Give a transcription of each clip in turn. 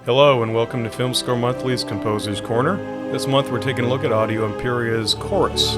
Hello and welcome to Film Score Monthly's Composer's Corner. This month we're taking a look at Audio Imperia's Chorus.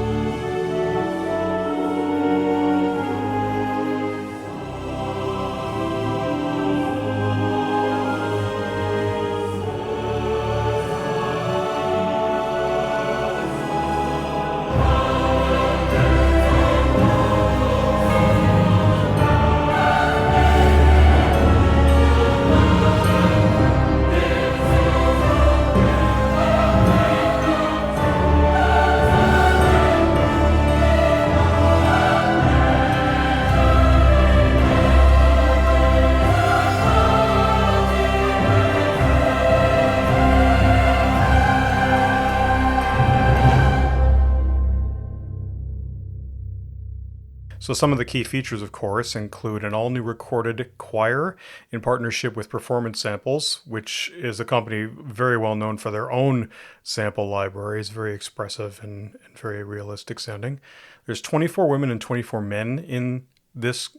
So some of the key features of Chorus include an all-new recorded choir in partnership with Performance Samples, which is a company very well known for their own sample libraries, very expressive and very realistic sounding. There's 24 women and 24 men in this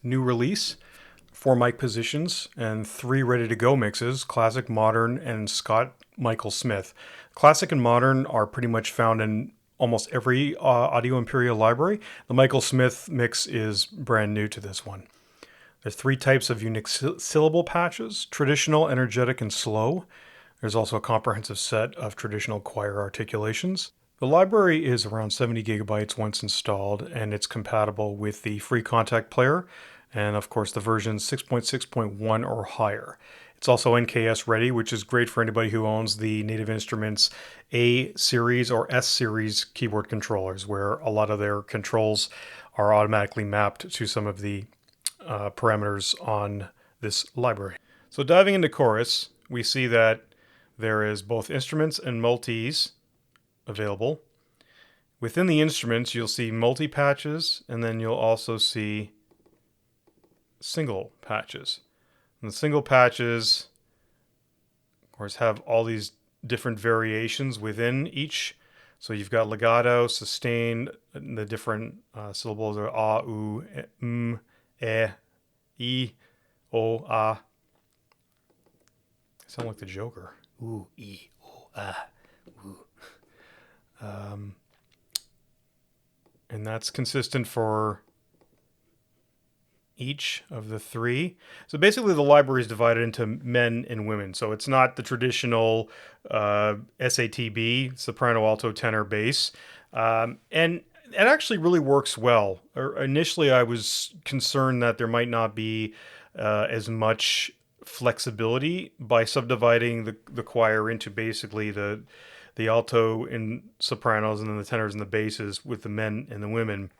new release, 4 mic positions, and 3 ready-to-go mixes, classic, modern, and Scott Michael Smith. Classic and modern are pretty much found in almost every Audio Imperia library. The Michael Smith mix is brand new to this one. There's 3 types of unique syllable patches: traditional, energetic, and slow. There's also a comprehensive set of traditional choir articulations. The library is around 70 gigabytes once installed, and it's compatible with the free contact player, and of course the version 6.6.1 or higher. It's also NKS ready, which is great for anybody who owns the Native Instruments A series or S series keyboard controllers, where a lot of their controls are automatically mapped to some of the parameters on this library. So diving into Chorus, we see that there is both instruments and multis available. Within the instruments, you'll see multi-patches, and then you'll also see single patches. And the single patches, of course, have all these different variations within each. So you've got legato, sustain, the different syllables are a, u, e, o, a. I sound like the Joker. U, e, o, a, u. And that's consistent for each of the 3. So basically the library is divided into men and women. So it's not the traditional SATB, soprano, alto, tenor, bass. And it actually really works well. Initially I was concerned that there might not be as much flexibility by subdividing the choir into basically the alto and sopranos and then the tenors and the basses with the men and the women.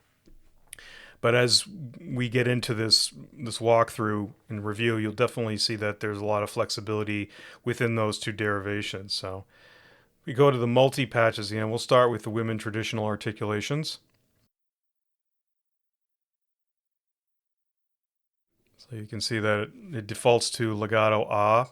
But as we get into this walkthrough and review, you'll definitely see that there's a lot of flexibility within those 2 derivations. So we go to the multi-patches again. We'll start with the women traditional articulations. So you can see that it defaults to legato a.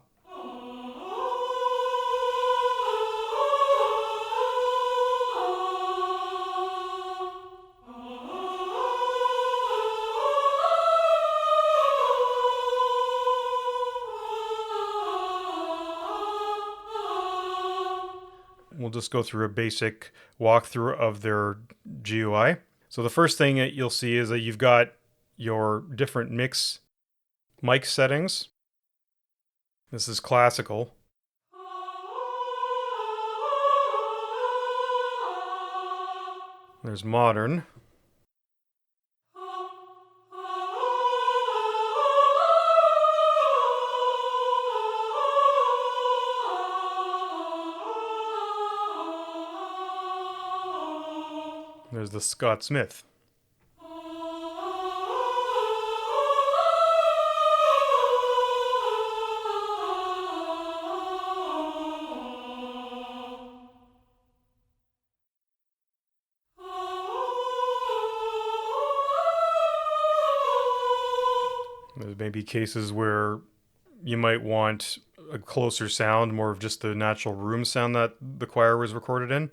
We'll just go through a basic walkthrough of their GUI. So the first thing that you'll see is that you've got your different mix mic settings. This is classical. There's modern. There's the Scott Smith. There may be cases where you might want a closer sound, more of just the natural room sound that the choir was recorded in.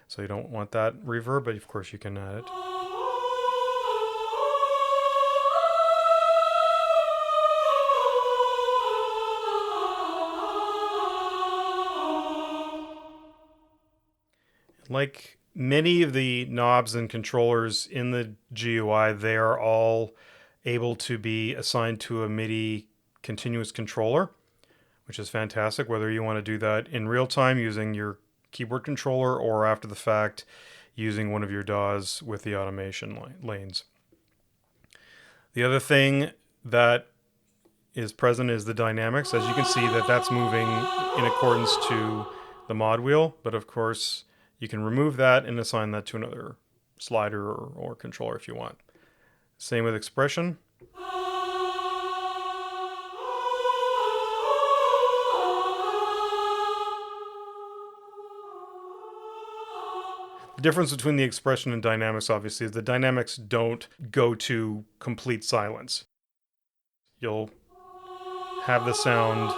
So you don't want that reverb, but of course you can add it. Like many of the knobs and controllers in the GUI, they are all able to be assigned to a MIDI continuous controller, which is fantastic, whether you want to do that in real time using your keyboard controller or after the fact using one of your DAWs with the automation lanes. The other thing that is present is the dynamics. As you can see, that's moving in accordance to the mod wheel, but of course you can remove that and assign that to another slider or controller if you want. Same with expression. The difference between the expression and dynamics, obviously, is the dynamics don't go to complete silence. You'll have the sound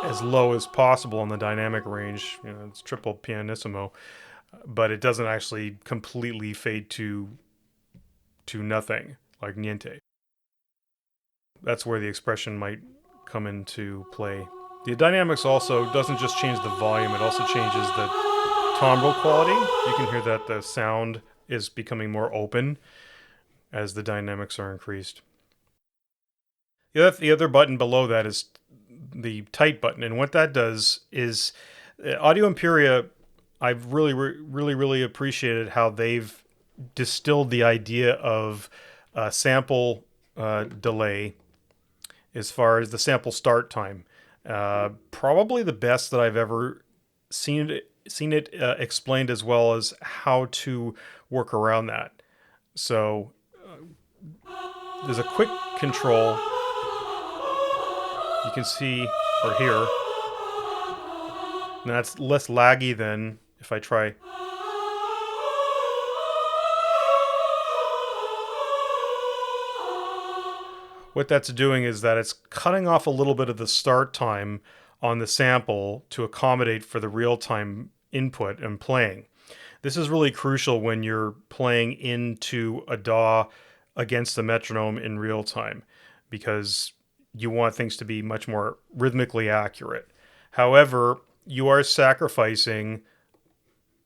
as low as possible in the dynamic range. You know, it's triple pianissimo, but it doesn't actually completely fade to nothing, like niente. That's where the expression might come into play. The dynamics also doesn't just change the volume, it also changes the timbre quality. You can hear that the sound is becoming more open as the dynamics are increased. The other button below that is the tight button, and what that does is Audio Imperia. I've really appreciated how they've distilled the idea of sample delay as far as the sample start time. Probably the best that I've ever seen it explained, as well as how to work around that. So there's a quick control. You can see or hear. And that's less laggy than if I try. What that's doing is that it's cutting off a little bit of the start time on the sample to accommodate for the real-time input and playing. This is really crucial when you're playing into a DAW against the metronome in real time, because you want things to be much more rhythmically accurate. However, you are sacrificing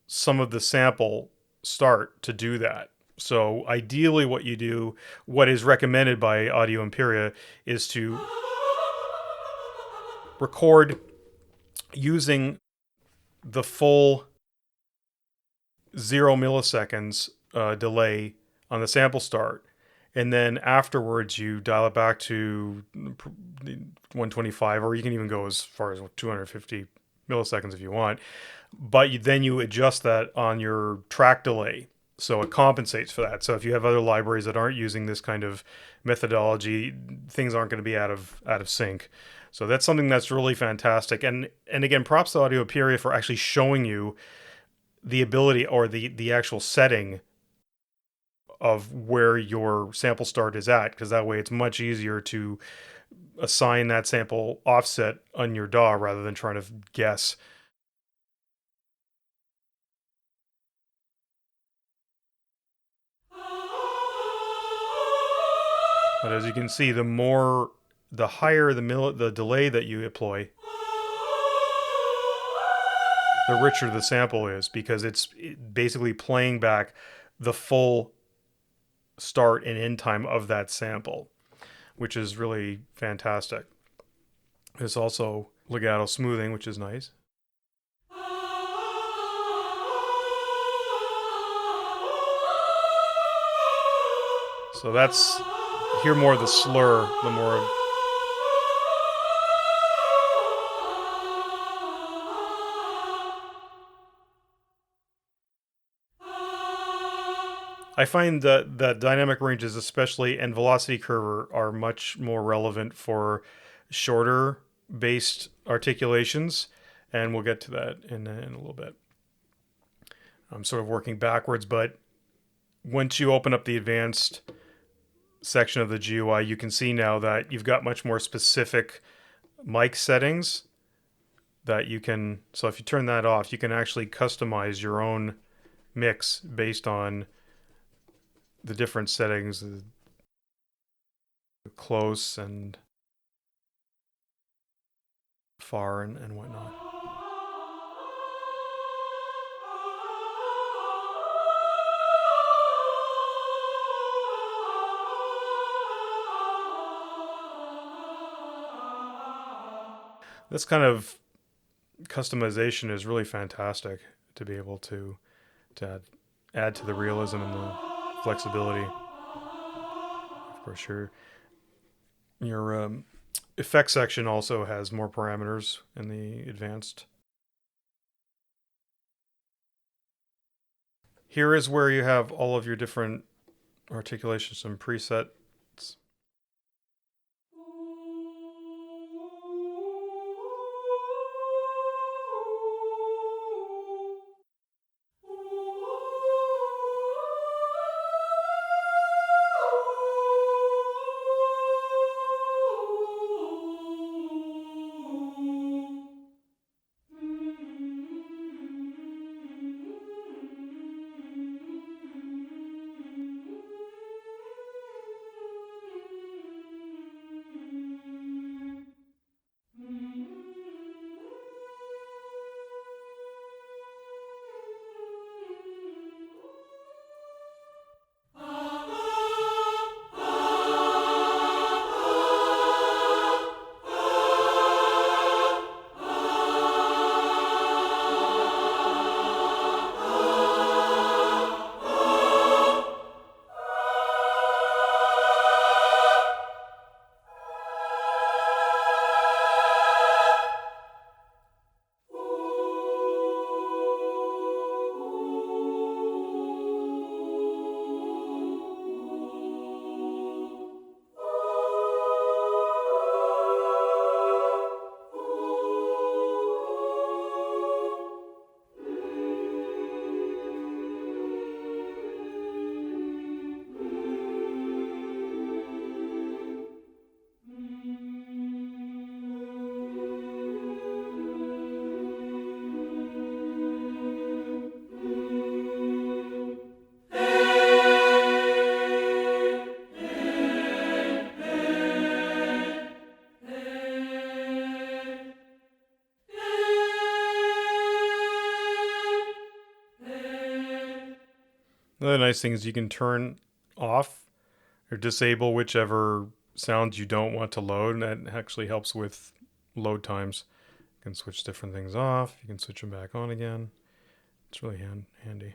some of the sample start to do that. So ideally what is recommended by Audio Imperia is to record using the full 0 milliseconds delay on the sample start, and then afterwards you dial it back to 125, or you can even go as far as 250 milliseconds if you want, but then you adjust that on your track delay so it compensates for that. So if you have other libraries that aren't using this kind of methodology, things aren't going to be out of sync. So that's something that's really fantastic. And again, props to Audio Imperia for actually showing you the ability or the actual setting of where your sample start is at, because that way it's much easier to assign that sample offset on your DAW rather than trying to guess. But as you can see, the higher the delay that you employ, the richer the sample is, because it's basically playing back the full start and end time of that sample, which is really fantastic. There's also legato smoothing, which is nice. So that's, hear more of the slur, the more I find that dynamic ranges, especially, and velocity curve are much more relevant for shorter based articulations, and we'll get to that in a little bit. I'm sort of working backwards, but once you open up the advanced section of the GUI, you can see now that you've got much more specific mic settings that you can, so if you turn that off, you can actually customize your own mix based on the different settings, close and far and whatnot. This kind of customization is really fantastic to be able to add to the realism and the flexibility. Of course, your effect section also has more parameters in the advanced. Here is where you have all of your different articulations and presets. Another nice thing is you can turn off or disable whichever sounds you don't want to load, and that actually helps with load times. You can switch different things off, you can switch them back on again. It's really handy.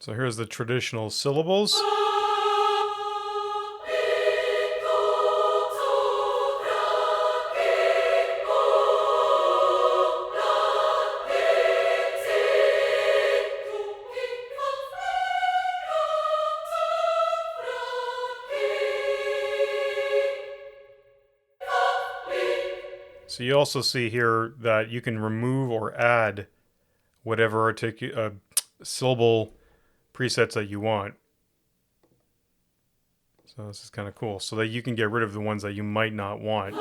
So here's the traditional syllables. So you also see here that you can remove or add whatever syllable presets that you want. So this is kind of cool, so that you can get rid of the ones that you might not want.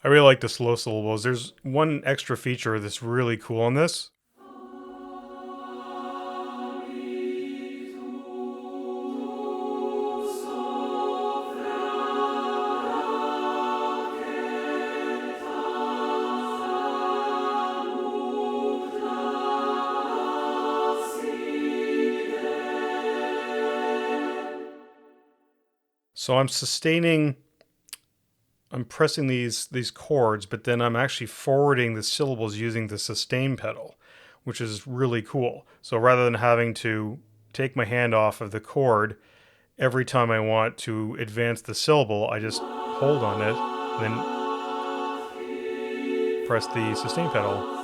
I really like the slow syllables. There's one extra feature that's really cool on this. So I'm pressing these chords, but then I'm actually forwarding the syllables using the sustain pedal, which is really cool. So rather than having to take my hand off of the chord every time I want to advance the syllable, I just hold on it, then press the sustain pedal.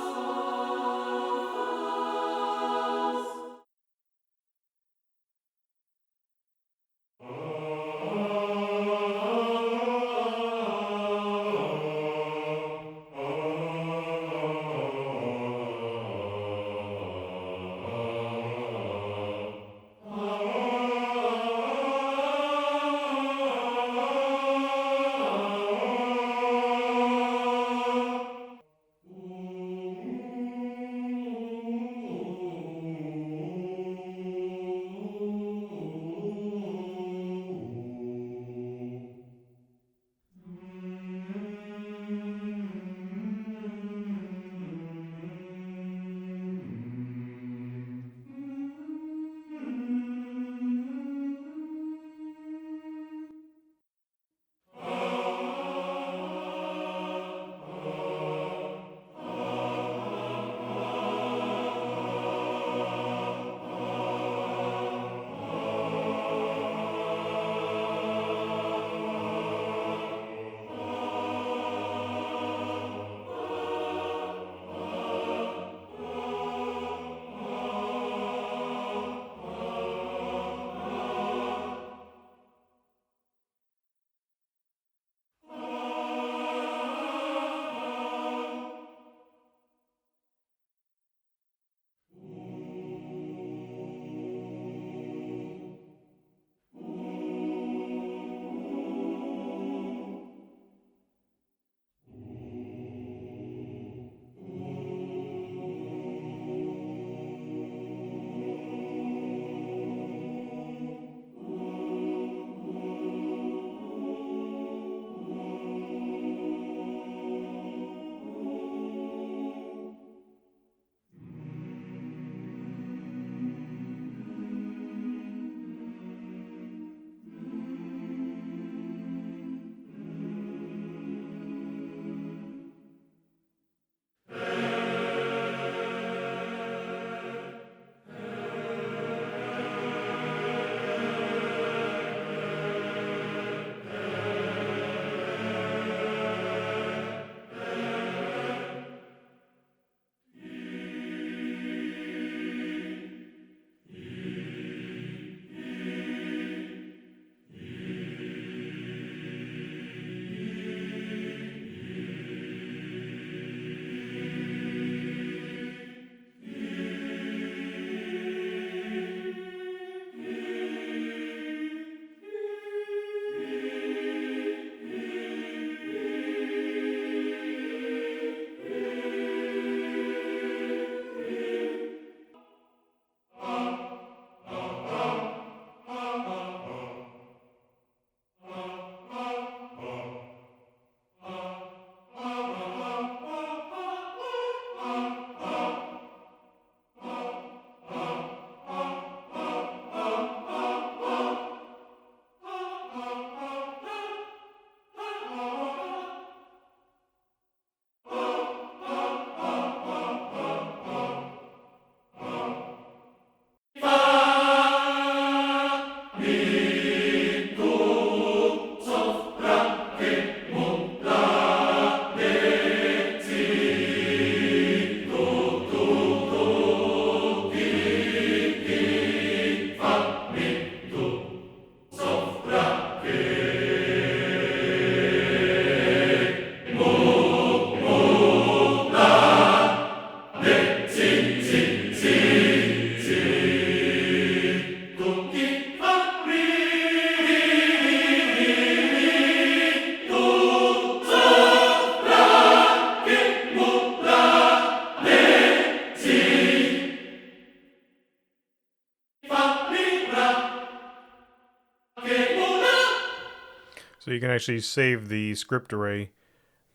So you can actually save the script array.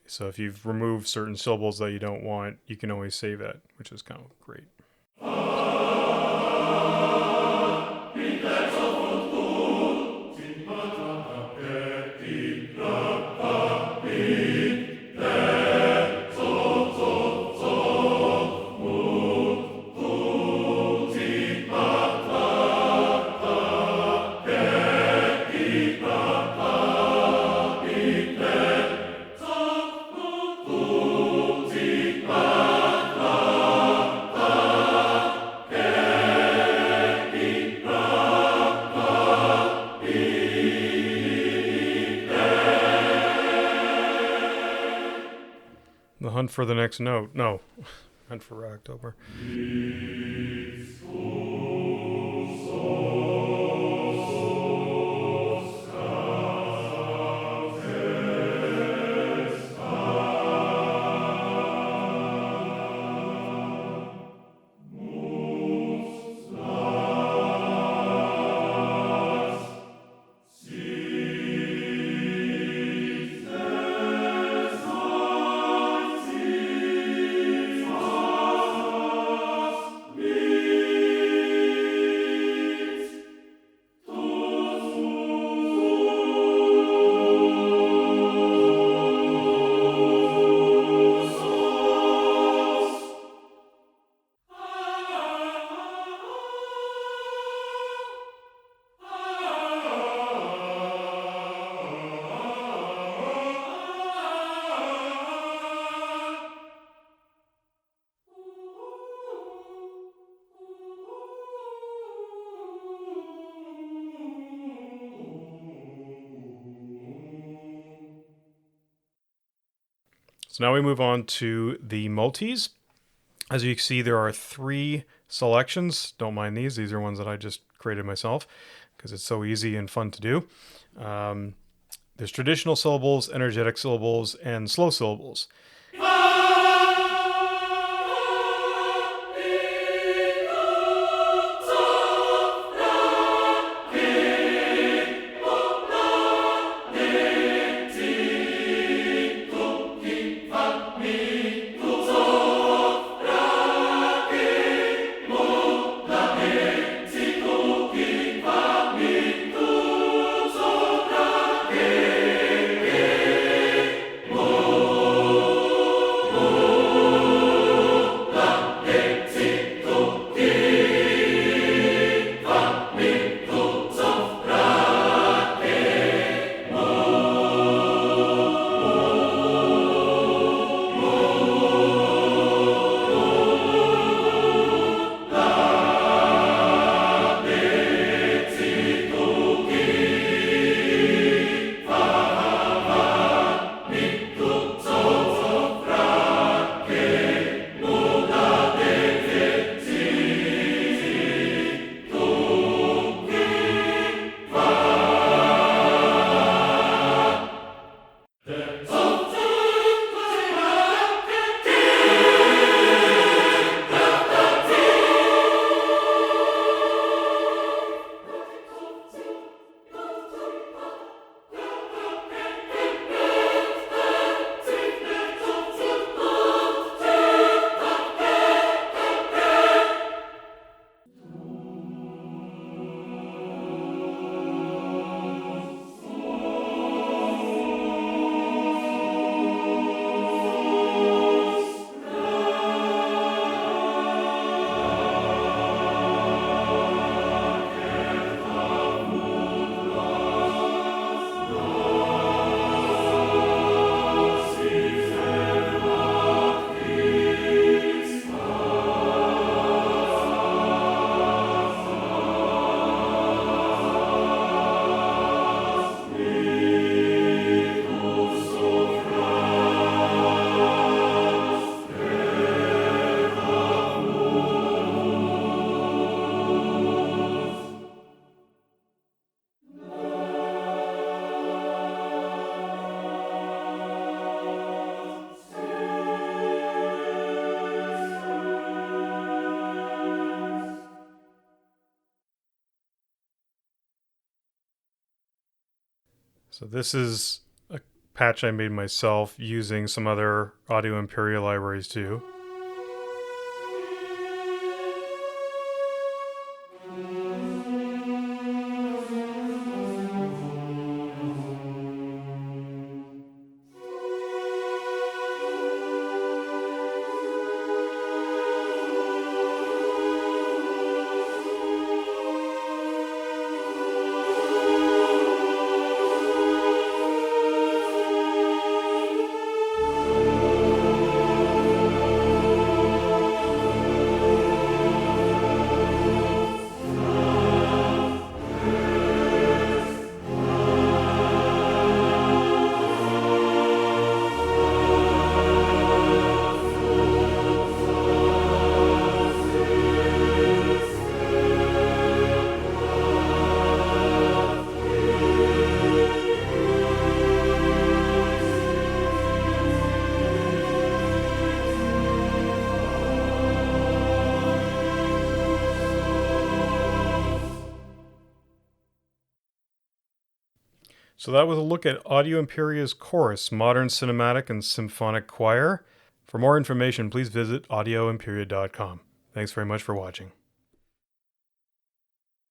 So if you've removed certain syllables that you don't want, you can always save that, which is kind of great. The hunt for the next note. No, hunt for October. So now we move on to the multis. As you can see, there are 3 selections. Don't mind these. These are ones that I just created myself because it's so easy and fun to do. There's traditional syllables, energetic syllables, and slow syllables. So this is a patch I made myself using some other Audio Imperia libraries too. So that was a look at Audio Imperia's Chorus, Modern Cinematic and Symphonic Choir. For more information, please visit audioimperia.com. Thanks very much for watching.